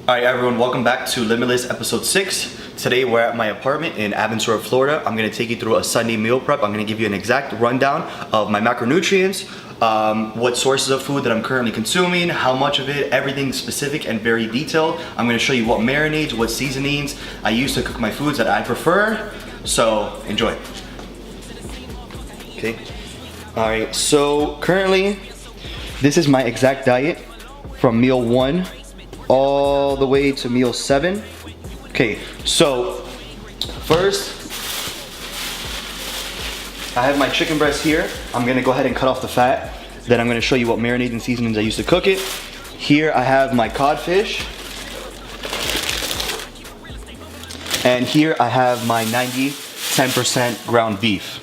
Alright everyone, welcome back to Limitless episode 6. Today we're at my apartment in Aventura, Florida. I'm going to take you through a Sunday meal prep. I'm going to give you an exact rundown of my macronutrients, what sources of food that I'm currently consuming, how much of it, everything specific and very detailed. I'm going to show you what marinades, what seasonings I use to cook my foods that I prefer. So enjoy. Okay. Alright, so currently this is my exact diet from meal 1 all the way to meal 7. Okay, so first I have my chicken breast here. I'm gonna go ahead and cut off the fat. Then I'm gonna show you what marinades and seasonings I use to cook it. Here I have my codfish. And here I have my 10% ground beef.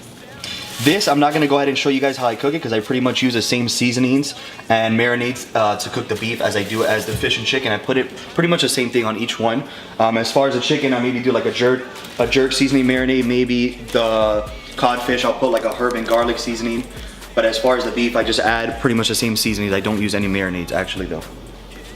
This, I'm not gonna go ahead and show you guys how I cook it because I pretty much use the same seasonings and marinades to cook the beef as I do as the fish and chicken. I put it pretty much the same thing on each one. As far as the chicken, I maybe do like a jerk seasoning marinade. Maybe the codfish, I'll put like a herb and garlic seasoning. But as far as the beef, I just add pretty much the same seasonings. I don't use any marinades actually though.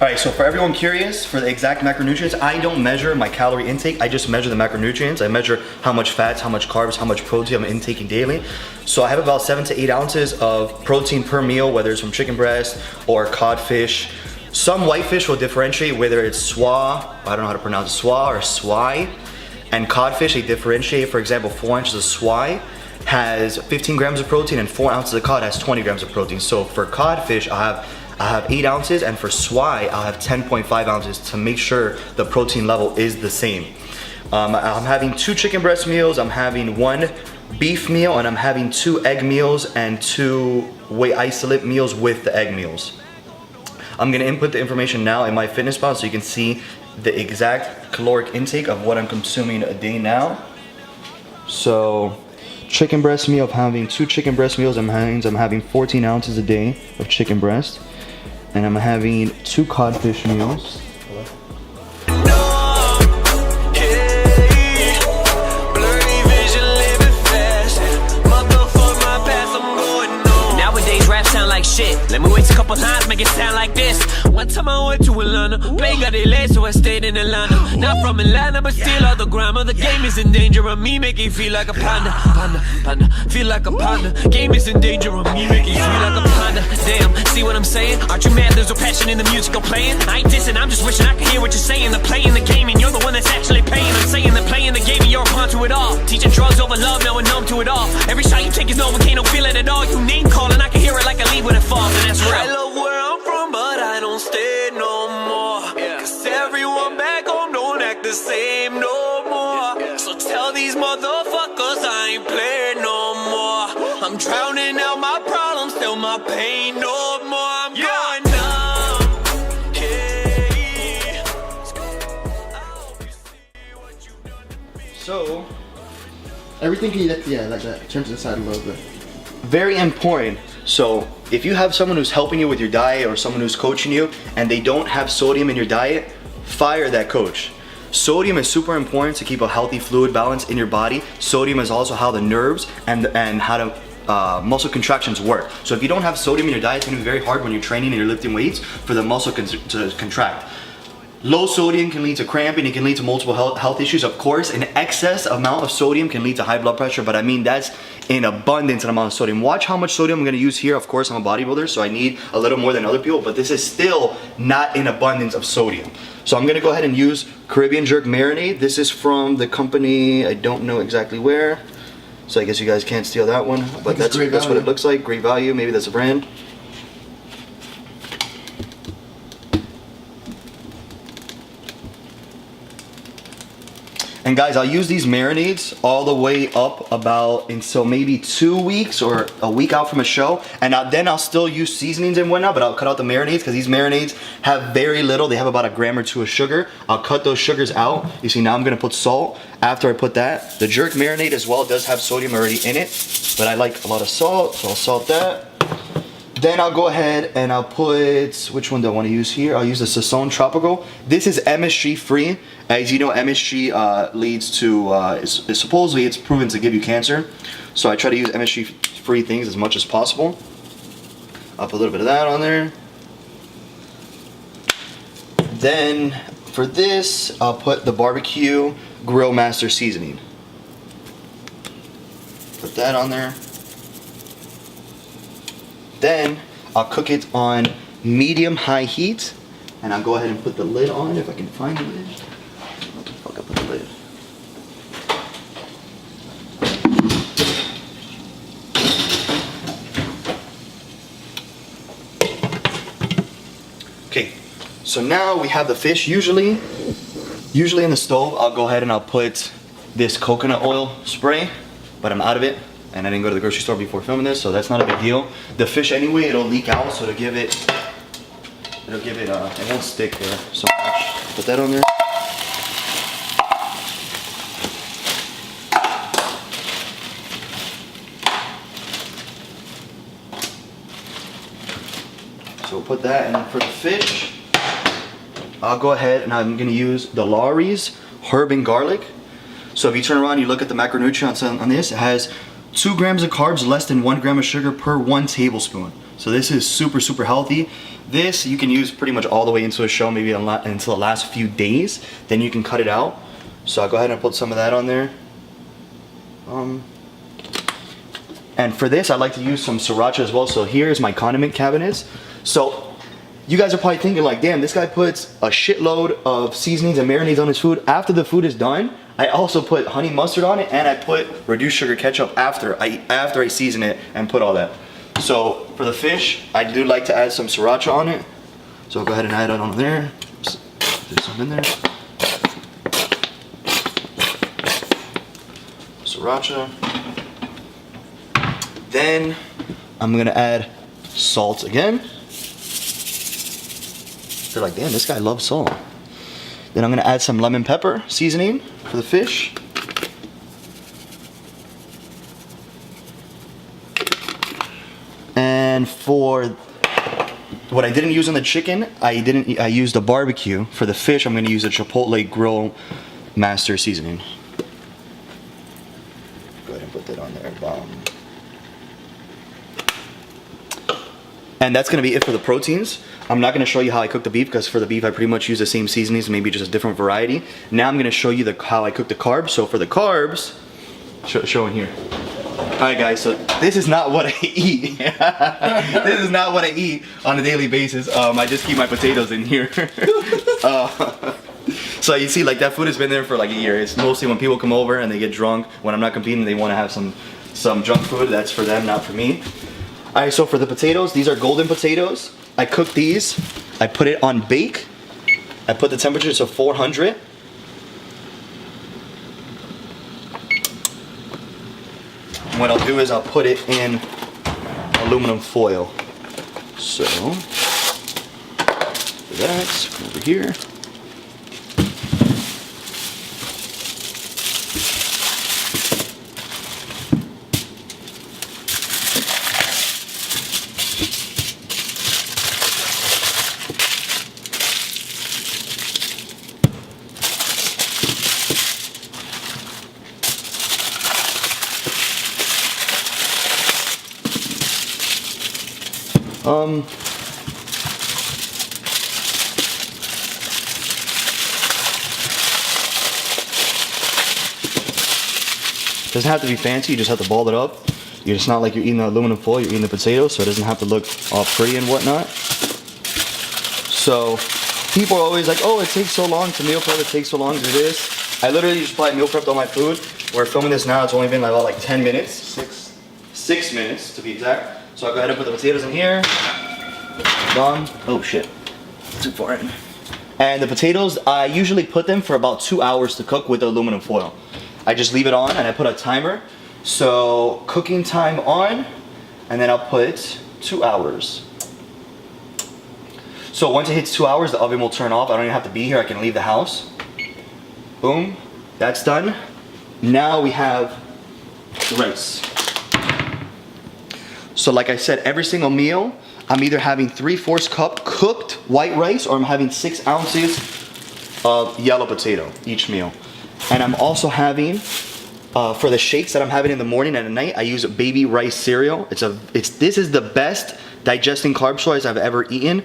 Alright, so for everyone curious, for the exact macronutrients, I don't measure my calorie intake, I just measure the macronutrients. I measure how much fats, how much carbs, how much protein I'm intaking daily. So I have about 7 to 8 ounces of protein per meal, whether it's from chicken breast or codfish. Some whitefish will differentiate whether it's swa, I don't know how to pronounce it, swa or swai. And codfish, they differentiate. For example, 4 ounces of swai has 15 grams of protein and 4 ounces of cod has 20 grams of protein. So for codfish, I have 8 ounces, and for swai, I'll have 10.5 ounces to make sure the protein level is the same. I'm having 2 chicken breast meals, I'm having 1 beef meal, and I'm having 2 egg meals and 2 whey isolate meals with the egg meals. I'm gonna input the information now in MyFitnessPal so you can see the exact caloric intake of what I'm consuming a day now. So, chicken breast meal, I'm having 2 chicken breast meals, I'm having 14 ounces a day of chicken breast. And I'm having 2 codfish meals. Nowadays rap sound like shit. Let me wait a couple times, make it sound like this. One time I went to Atlanta, plane got delayed, so I stayed in Atlanta. Not from Atlanta, but still all the grammar. The game is in danger of me making feel like a panda. Panda, feel like a panda. Game is in danger of me making feel like a panda. Damn, see what I'm saying? Aren't you mad there's no passion in the music I'm playing? I ain't dissing, I'm just wishing I could hear what you're saying. They're playing the game and you're the one that's actually paying. I'm saying they're playing the game and you're a pawn to it all. Teaching drugs over love, now we're numb to it all. Every shot you take is Novocaine, don't feel it at all. You name calling, I can hear it like a leaf when it falls, and that's real. I love where I'm from, but I don't stay no more. Cause everyone back home don't act the same no more. So tell these motherfuckers I ain't playing no more. I'm drowning out my problems, feel my pain no more. I'm going numb. So, Everything can eat, yeah, like that. Turns inside a little bit. very important. So if you have someone who's helping you with your diet or someone who's coaching you and they don't have sodium in your diet, fire that coach. Sodium is super important to keep a healthy fluid balance in your body. Sodium is also how the nerves and how the muscle contractions work. So if you don't have sodium in your diet, it's gonna be very hard when you're training and you're lifting weights for the muscle to contract. Low sodium can lead to cramping, it can lead to multiple health issues. Of course, an excess amount of sodium can lead to high blood pressure, but I mean that's in abundance an amount of sodium. Watch how much sodium I'm gonna use here. Of course, I'm a bodybuilder, so I need a little more than other people, but this is still not in abundance of sodium. So I'm gonna go ahead and use Caribbean Jerk Marinade. This is from the company, I don't know exactly where, so I guess you guys can't steal that one, but that's what it looks like. Great value, maybe that's a brand. And guys, I'll use these marinades all the way up about until maybe 2 weeks or a week out from a show. And then I'll still use seasonings and whatnot, but I'll cut out the marinades because these marinades have very little. They have about 1 gram or 2 of sugar. I'll cut those sugars out. You see, now I'm gonna put salt after I put that. The jerk marinade as well does have sodium already in it, but I like a lot of salt, so I'll salt that. Then I'll go ahead and I'll put, which one do I want to use here? I'll use the Sazón Tropical. This is MSG free. As you know, MSG leads to, supposedly it's proven to give you cancer. So I try to use MSG free things as much as possible. I'll put a little bit of that on there. Then For this, I'll put the barbecue grill master seasoning. Put that on there. Then I'll cook it on medium-high heat, and I'll go ahead and put the lid on if I can find the lid. What the fuck, I put the lid. Okay, so now we have the fish. Usually in the stove, I'll go ahead and I'll put this coconut oil spray, but I'm out of it. And I didn't go to the grocery store before filming this, so that's not a big deal. The fish anyway, it'll leak out, so it won't stick there so much. Put that on there. So we'll put that, and then for the fish, I'll go ahead and I'm gonna use the Lawry's herb and garlic. So if you turn around, you look at the macronutrients on this, it has 2 grams of carbs, less than 1 gram of sugar per 1 tablespoon. So this is super, super healthy. This you can use pretty much all the way into a show, maybe until the last few days. Then you can cut it out. So I'll go ahead and put some of that on there. And for this, I like to use some sriracha as well. So here's my condiment cabinets. So you guys are probably thinking like, damn, this guy puts a shitload of seasonings and marinades on his food. After the food is done, I also put honey mustard on it, and I put reduced sugar ketchup after I season it and put all that. So for the fish, I do like to add some sriracha on it. So I'll go ahead and add it on there. There's some in there. Sriracha. Then I'm gonna add salt again. They're like, damn, this guy loves salt. Then I'm gonna add some lemon pepper seasoning for the fish. And for what I didn't use on the chicken, I used the barbecue. For the fish, I'm gonna use the Chipotle Grill Master seasoning. Go ahead and put that on there. And that's gonna be it for the proteins. I'm not gonna show you how I cook the beef, because for the beef I pretty much use the same seasonings, maybe just a different variety. Now I'm gonna show you how I cook the carbs. So for the carbs, show in here. Alright guys, so this is not what I eat. This is not what I eat on a daily basis. I just keep my potatoes in here. So you see, like, that food has been there for like a year. It's mostly when people come over and they get drunk. When I'm not competing, they wanna have some junk food. That's for them, not for me. Alright, so for the potatoes, these are golden potatoes. I cook these, I put it on bake. I put the temperature to 400. And what I'll do is I'll put it in aluminum foil. So, that's over here. Doesn't have to be fancy, you just have to ball it up. It's not like you're eating the aluminum foil, you're eating the potato, so it doesn't have to look all pretty and whatnot. So people are always like, oh, it takes so long to meal prep, it takes so long to do this. I literally just probably meal prepped all my food. We're filming this now, it's only been about like 10 minutes. 6 minutes to be exact. So I'll go ahead and put the potatoes in here. Done. Oh shit, too far in. And the potatoes, I usually put them for about 2 hours to cook with the aluminum foil. I just leave it on and I put a timer. So cooking time on, and then I'll put 2 hours. So once it hits 2 hours, the oven will turn off. I don't even have to be here, I can leave the house. Boom, that's done. Now we have the rice. So like I said, every single meal, I'm either having 3/4 cup cooked white rice, or I'm having 6 ounces of yellow potato each meal. And I'm also having, for the shakes that I'm having in the morning and at night, I use baby rice cereal. This is the best digesting carb source I've ever eaten.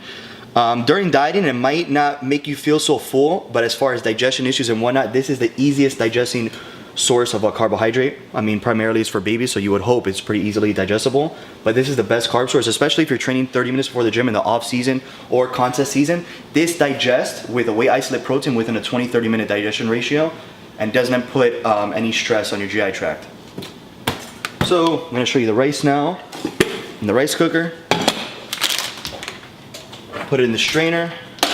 During dieting, it might not make you feel so full, but as far as digestion issues and whatnot, this is the easiest digesting source of a carbohydrate. I mean, primarily it's for babies, so you would hope it's pretty easily digestible, but this is the best carb source, especially if you're training 30 minutes before the gym in the off season or contest season. This digests with a whey isolate protein within a 20-30 minute digestion ratio and doesn't put any stress on your GI tract. So I'm gonna show you the rice now in the rice cooker. Put it in the strainer. So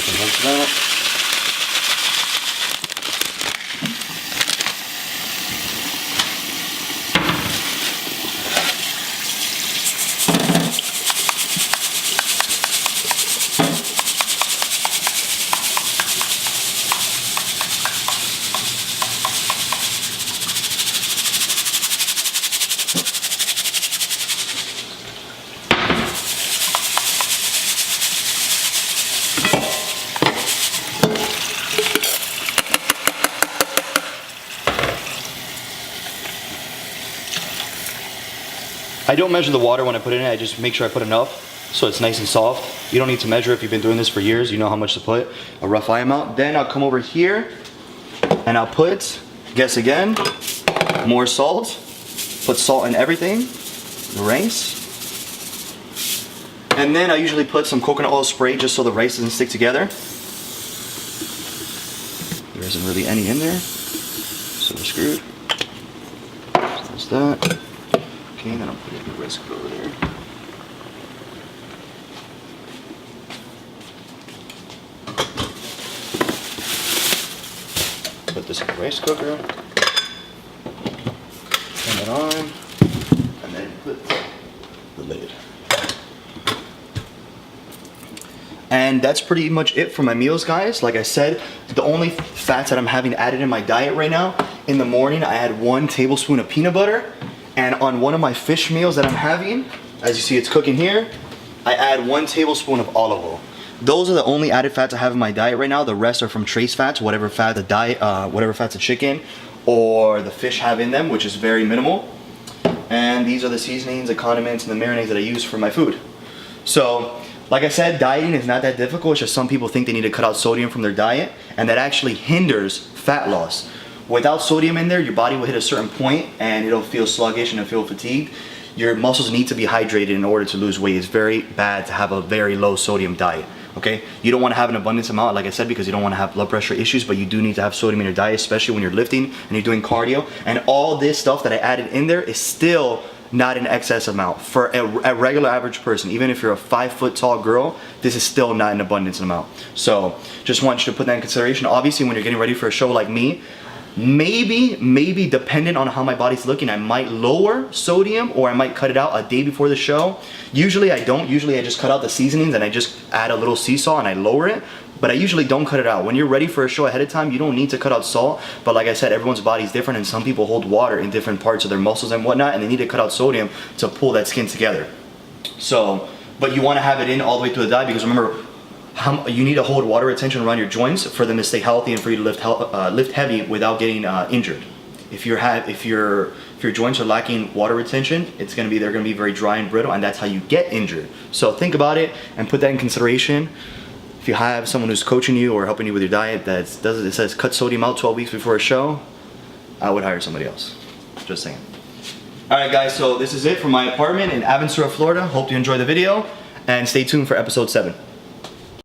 you can rinse it out. I don't measure the water when I put it in, I just make sure I put enough so it's nice and soft. You don't need to measure if you've been doing this for years, you know how much to put, a rough eye amount. Then I'll come over here and I'll put, guess again, more salt. Put salt in everything, the rice. And then I usually put some coconut oil spray just so the rice doesn't stick together. There isn't really any in there, so we're screwed. So that's that. Okay, then I'll put it in the rice cooker over there. Put this in the rice cooker. Turn it on, and then put the lid. And that's pretty much it for my meals, guys. Like I said, the only fats that I'm having added in my diet right now, in the morning I add 1 tablespoon of peanut butter. And on one of my fish meals that I'm having, as you see it's cooking here, I add 1 tablespoon of olive oil. Those are the only added fats I have in my diet right now. The rest are from trace fats, whatever fat the whatever fats the chicken or the fish have in them, which is very minimal. And these are the seasonings, the condiments, and the marinades that I use for my food. So, like I said, dieting is not that difficult. It's just some people think they need to cut out sodium from their diet, and that actually hinders fat loss. Without sodium in there, your body will hit a certain point and it'll feel sluggish and it'll feel fatigued. Your muscles need to be hydrated in order to lose weight. It's very bad to have a very low sodium diet, okay? You don't want to have an abundance amount, like I said, because you don't want to have blood pressure issues, but you do need to have sodium in your diet, especially when you're lifting and you're doing cardio. And all this stuff that I added in there is still not an excess amount. For a regular average person, even if you're a 5 foot tall girl, this is still not an abundance amount. So just want you to put that in consideration. Obviously, when you're getting ready for a show like me, maybe dependent on how my body's looking, I might lower sodium or I might cut it out a day before the show. Usually I don't. Usually I just cut out the seasonings and I just add a little sea salt and I lower it. But I usually don't cut it out. When you're ready for a show ahead of time, you don't need to cut out salt. But like I said, everyone's body is different and some people hold water in different parts of their muscles and whatnot, and they need to cut out sodium to pull that skin together. So, but you want to have it in all the way through the diet, because remember, you need to hold water retention around your joints for them to stay healthy and for you to lift heavy without getting injured. If your joints are lacking water retention, they're gonna be very dry and brittle, and that's how you get injured. So think about it and put that in consideration. If you have someone who's coaching you or helping you with your diet that says cut sodium out 12 weeks before a show, I would hire somebody else. Just saying. All right, guys. So this is it from my apartment in Aventura, Florida. Hope you enjoyed the video, and stay tuned for episode 7.